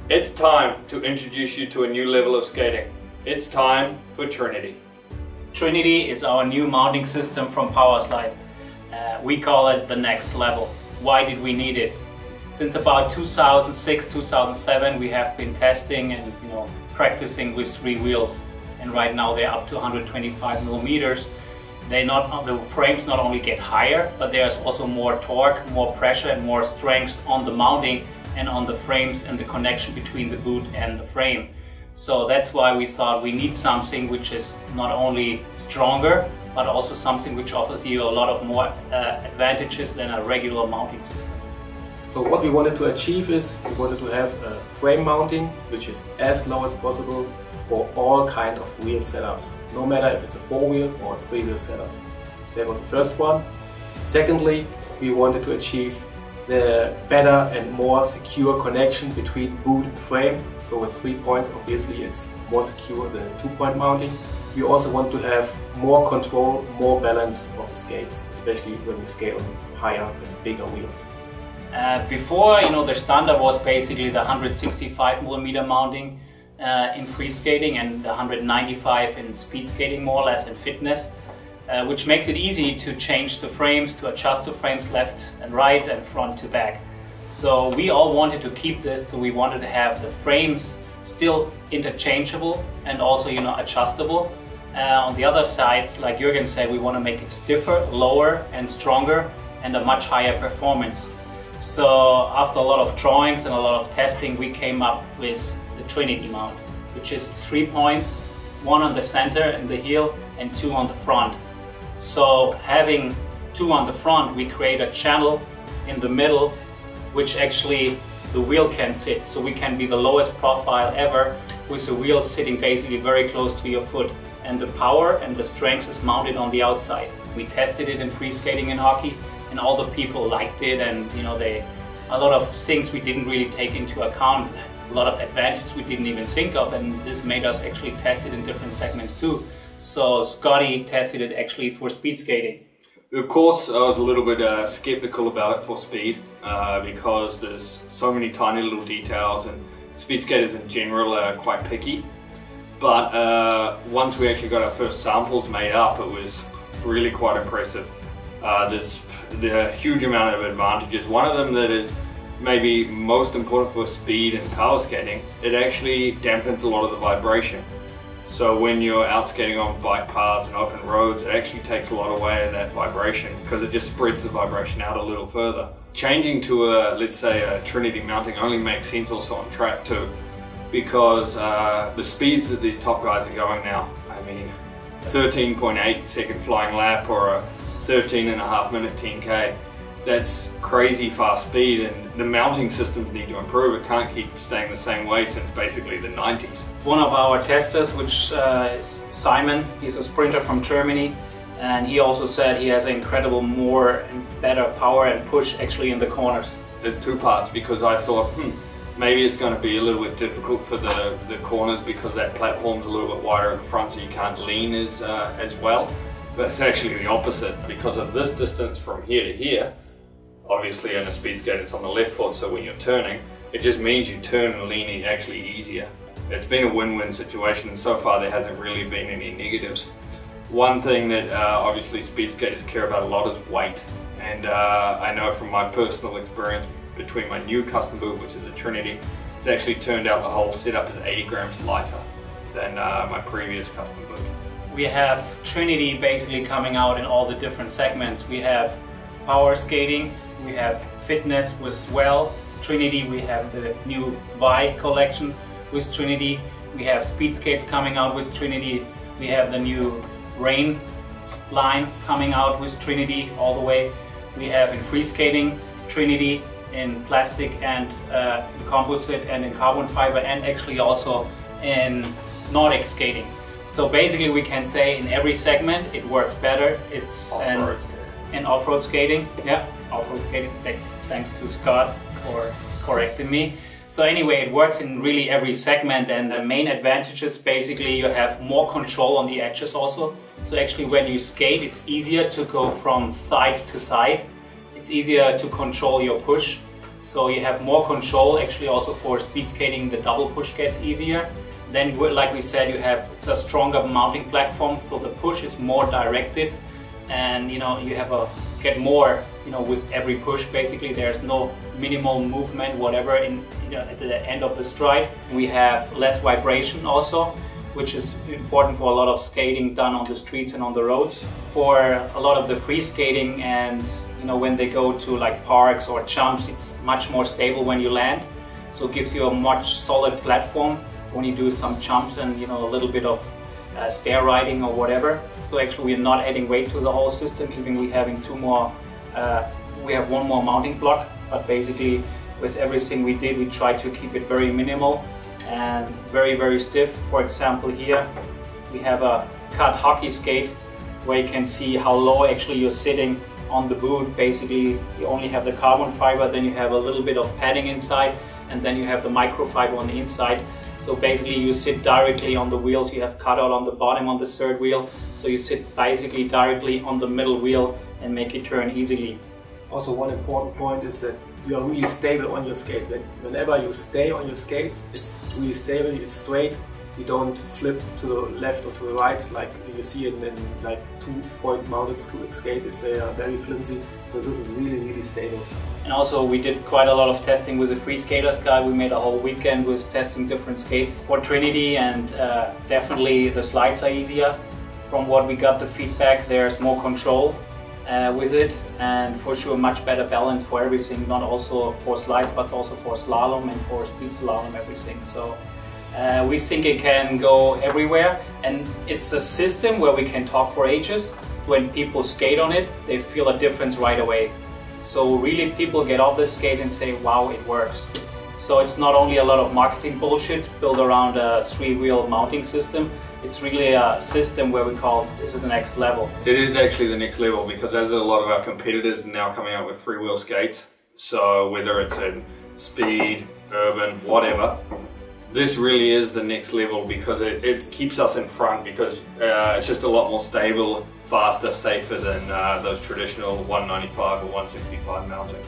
It's time to introduce you to a new level of skating. It's time for Trinity. Trinity is our new mounting system from Powerslide. We call it the next level. Why did we need it? Since about 2006-2007 we have been testing and practicing with 3 wheels, and right now they're up to 125 millimeters. The frames not only get higher, but there's also more torque, more pressure and more strength on the mounting and on the frames and the connection between the boot and the frame. So that's why we thought we need something which is not only stronger, but also something which offers you a lot of more advantages than a regular mounting system. So what we wanted to achieve is we wanted to have a frame mounting which is as low as possible for all kind of wheel setups, no matter if it's a 4-wheel or a 3-wheel setup. That was the first one. Secondly, we wanted to achieve the better and more secure connection between boot and frame. So with 3 points, obviously it's more secure than a 2-point mounting. We also want to have more control, more balance of the skates, especially when we skate on higher and bigger wheels. Before, the standard was basically the 165 millimeter mounting in free skating and the 195 in speed skating, more or less in fitness. Which makes it easy to change the frames, to adjust the frames left and right and front to back. So we all wanted to keep this, so we wanted to have the frames still interchangeable and also adjustable. On the other side, like Jürgen said, we want to make it stiffer, lower and stronger and a much higher performance. So after a lot of drawings and a lot of testing, we came up with the Trinity Mount, which is 3 points, 1 on the center in the heel and 2 on the front. So having 2 on the front, we create a channel in the middle which actually the wheel can sit. So we can be the lowest profile ever with the wheel sitting basically very close to your foot. And the power and the strength is mounted on the outside. We tested it in free skating and hockey and all the people liked it, and a lot of things we didn't really take into account. A lot of advantages we didn't even think of, and this made us actually test it in different segments too. So Scotty tested it actually for speed skating. Of course, I was a little bit skeptical about it for speed because there's so many tiny little details, and speed skaters in general are quite picky. But once we actually got our first samples made up, it was really quite impressive. There's a huge amount of advantages. One of them that is maybe most important for speed and power skating, it actually dampens a lot of the vibration. So when you're out skating on bike paths and open roads, it actually takes a lot away of that vibration because it just spreads the vibration out a little further. Changing to let's say a Trinity mounting only makes sense also on track too, because the speeds that these top guys are going now, I mean 13.8 second flying lap or a 13.5 minute 10K, that's crazy fast speed, and the mounting systems need to improve. It can't keep staying the same way since basically the 90s. One of our testers, which is Simon, he's a sprinter from Germany, and he also said he has incredible more and better power and push actually in the corners. There's 2 parts, because I thought maybe it's going to be a little bit difficult for the corners because that platform's a little bit wider at the front, so you can't lean as well. But it's actually the opposite. Because of this distance from here to here, obviously in a speed skate it's on the left foot, so when you're turning, it just means you turn and lean actually easier. It's been a win-win situation, and so far there hasn't really been any negatives. One thing that obviously speed skaters care about a lot is weight, and I know from my personal experience between my new custom boot, which is a Trinity, it's actually turned out the whole setup is 80 grams lighter than my previous custom boot. We have Trinity basically coming out in all the different segments. We have power skating, we have fitness with Swell Trinity, we have the new Y collection with Trinity, we have speed skates coming out with Trinity, we have the new Rain line coming out with Trinity all the way. We have in free skating Trinity in plastic and in composite and in carbon fiber, and actually also in Nordic skating. So basically we can say in every segment it works better. It's in off-road skating. Yeah, off-road skating, thanks to Scott for correcting me. So anyway, it works in really every segment, and the main advantage is basically you have more control on the edges also. So actually when you skate, it's easier to go from side to side. It's easier to control your push. So you have more control. Actually, also for speed skating, the double push gets easier. Then, like we said, it's a stronger mounting platform, so the push is more directed, and you get more with every push. Basically, there's no minimal movement, whatever, at the end of the stride. We have less vibration also, which is important for a lot of skating done on the streets and on the roads. For a lot of the free skating, and when they go to like parks or jumps, it's much more stable when you land, so it gives you a much solid platform when you do some jumps and a little bit of stair riding or whatever. So actually we're not adding weight to the whole system, even we have one more mounting block, but basically with everything we did, we tried to keep it very minimal and very, very stiff. For example, here we have a cut hockey skate where you can see how low actually you're sitting on the boot. Basically you only have the carbon fiber, then you have a little bit of padding inside, and then you have the microfiber on the inside. So basically you sit directly on the wheels. You have cutout on the bottom on the third wheel, so you sit basically directly on the middle wheel and make it turn easily. Also, one important point is that you are really stable on your skates. Whenever you stay on your skates, it's really stable, it's straight. You don't flip to the left or to the right like you see it in like 2-point mounted skates if they are very flimsy. So this is really, really stable. And also we did quite a lot of testing with the Free Skaters Guide. We made a whole weekend with testing different skates for Trinity, and definitely the slides are easier. From what we got the feedback, there's more control with it, and for sure much better balance for everything, not also for slides but also for slalom and for speed slalom, everything. So we think it can go everywhere, and it's a system where we can talk for ages. When people skate on it, they feel a difference right away. So really people get off the skate and say, wow, it works. So it's not only a lot of marketing bullshit built around a 3-wheel mounting system, it's really a system where we call this is the next level. It is actually the next level, because as a lot of our competitors are now coming out with 3-wheel skates, so whether it's in speed, urban, whatever, this really is the next level, because it keeps us in front, because it's just a lot more stable, faster, safer than those traditional 195 or 165 mountings.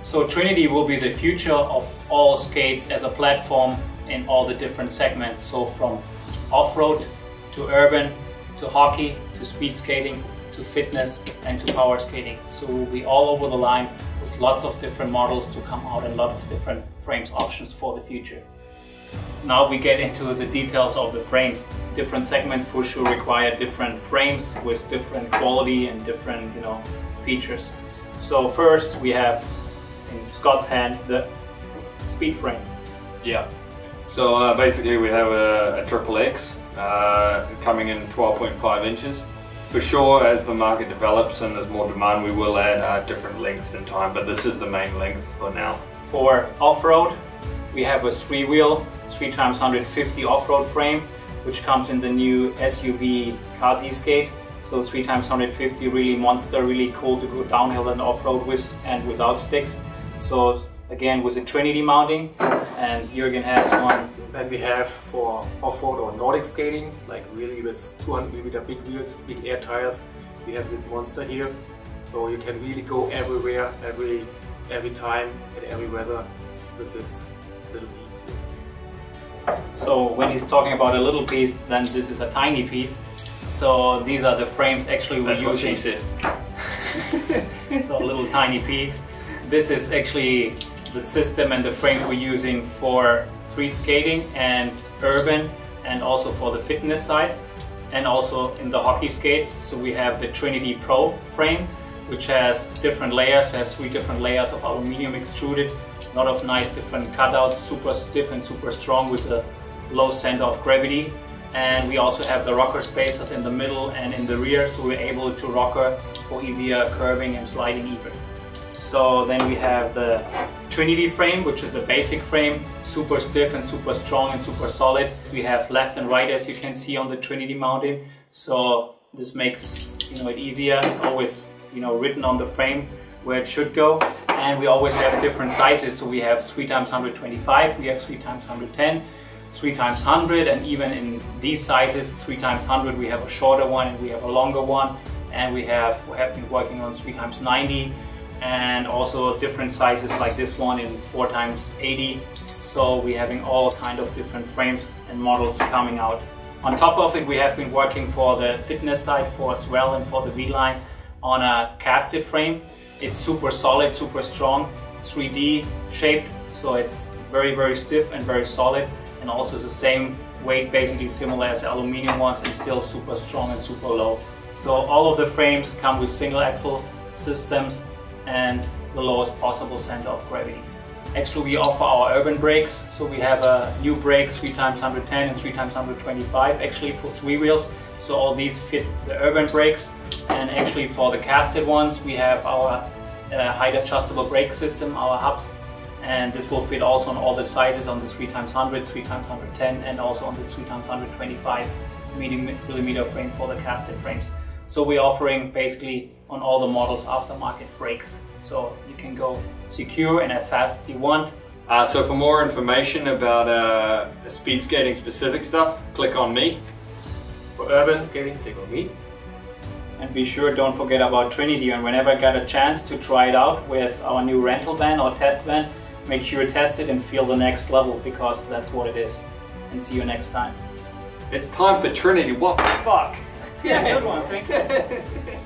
So Trinity will be the future of all skates as a platform in all the different segments. So from off-road to urban to hockey to speed skating to fitness and to power skating. So we'll be all over the line with lots of different models to come out and a lot of different frames options for the future. Now we get into the details of the frames. Different segments for sure require different frames with different quality and different features. So first we have in Scott's hand the speed frame. Yeah. So basically we have a XXX coming in 12.5 inches. For sure, as the market develops and there's more demand, we will add different lengths in time, but this is the main length for now. For off-road, we have a 3-wheel 3x150 off-road frame, which comes in the new SUV Kazi skate. So 3x150, really monster, really cool to go downhill and off-road with and without sticks. So again with a Trinity mounting, and Jürgen has one. Then we have for off-road or Nordic skating, like really with 200mm big wheels, big air tires, we have this monster here. So you can really go everywhere, every time, in every weather with this little piece here. So when he's talking about a little piece, then this is a tiny piece. So these are the frames actually we're using. That's what she said. So a little tiny piece. This is actually the system and the frame we're using for free skating and urban, and also for the fitness side, and also in the hockey skates. So we have the Trinity Pro frame, which has different layers, has 3 different layers of aluminium extruded, a lot of nice different cutouts, super stiff and super strong with a low center of gravity. And we also have the rocker spacers in the middle and in the rear, so we're able to rocker for easier curving and sliding even. So then we have the Trinity frame, which is a basic frame, super stiff and super strong and super solid. We have left and right, as you can see on the Trinity mounting. So this makes it easier. It's always written on the frame where it should go. And we always have different sizes. So we have 3x125, we have 3x110, 3x100, and even in these sizes, 3x100, we have a shorter one and we have a longer one. And we have been working on 3x90. and also different sizes like this one in 4x80. So we're having all kind of different frames and models coming out. On top of it, we have been working for the fitness side for as well and for the V-Line on a casted frame. It's super solid, super strong, 3D shaped, so it's very, very stiff and very solid, and also the same weight, basically similar as the aluminum ones, and still super strong and super low. So all of the frames come with single axle systems and the lowest possible center of gravity. Actually, we offer our urban brakes, so we have a new brake 3x110 and 3x125 actually for 3 wheels. So all these fit the urban brakes, and actually for the casted ones we have our height adjustable brake system, our hubs, and this will fit also on all the sizes on the 3x100, 3x110 and also on the 3x125 millimeter frame for the casted frames. So we're offering basically on all the models aftermarket brakes, so you can go secure and as fast as you want. So for more information about speed skating specific stuff, click on me. For urban skating, click on me. And be sure, don't forget about Trinity, and whenever I get a chance to try it out with our new rental van or test van, make sure you test it and feel the next level, because that's what it is. And see you next time. It's time for Trinity. What the fuck? Yeah, good one, thank you.